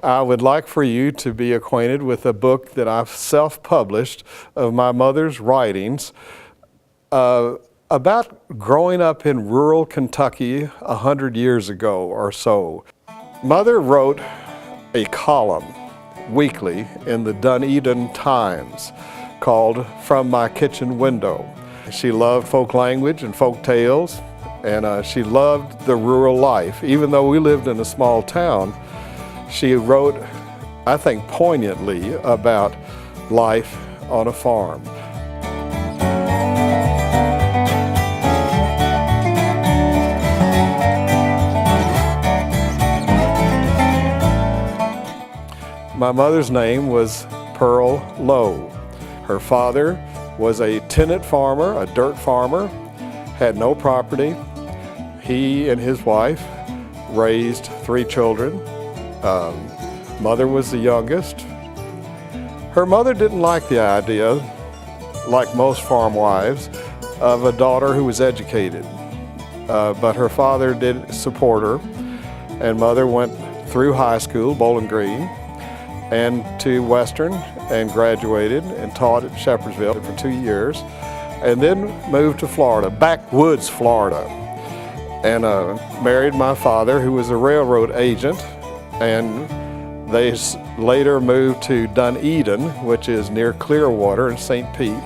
I would like for you to be acquainted with a book that I've self-published of my mother's writings about growing up in rural Kentucky 100 years ago or so. Mother wrote a column weekly in the Dunedin Times called From My Kitchen Window. She loved folk language and folk tales, and she loved the rural life. Even though we lived in a small town, she wrote, I think, poignantly about life on a farm. My mother's name was Pearl Lowe. Her father was a tenant farmer, a dirt farmer, had no property. He and his wife raised 3 children. Mother was the youngest. Her mother didn't like the idea, like most farm wives, of a daughter who was educated. But her father did support her, and Mother went through high school, Bowling Green, and to Western, and graduated and taught at Shepherdsville for 2 years, and then moved to Florida, backwoods Florida, and married my father, who was a railroad agent, and they later moved to Dunedin, which is near Clearwater in St. Pete.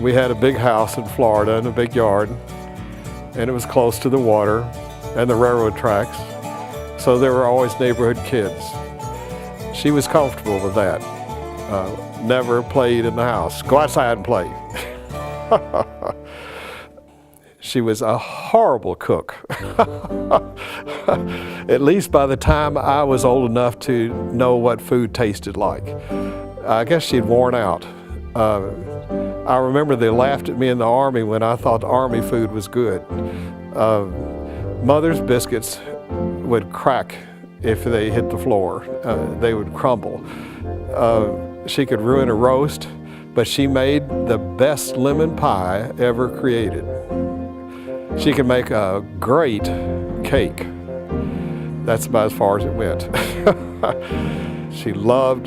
We had a big house in Florida and a big yard, and it was close to the water and the railroad tracks, so there were always neighborhood kids. She was comfortable with that. Never played in the house. Go outside and play. She was a horrible cook. At least by the time I was old enough to know what food tasted like. I guess she'd worn out. I remember they laughed at me in the Army when I thought Army food was good. Mother's biscuits would crack if they hit the floor. They would crumble. She could ruin a roast, but she made the best lemon pie ever created. She could make a great cake. That's about as far as it went. She loved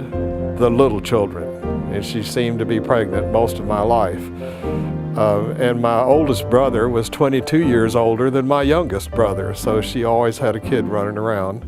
the little children, and she seemed to be pregnant most of my life. And my oldest brother was 22 years older than my youngest brother, so she always had a kid running around.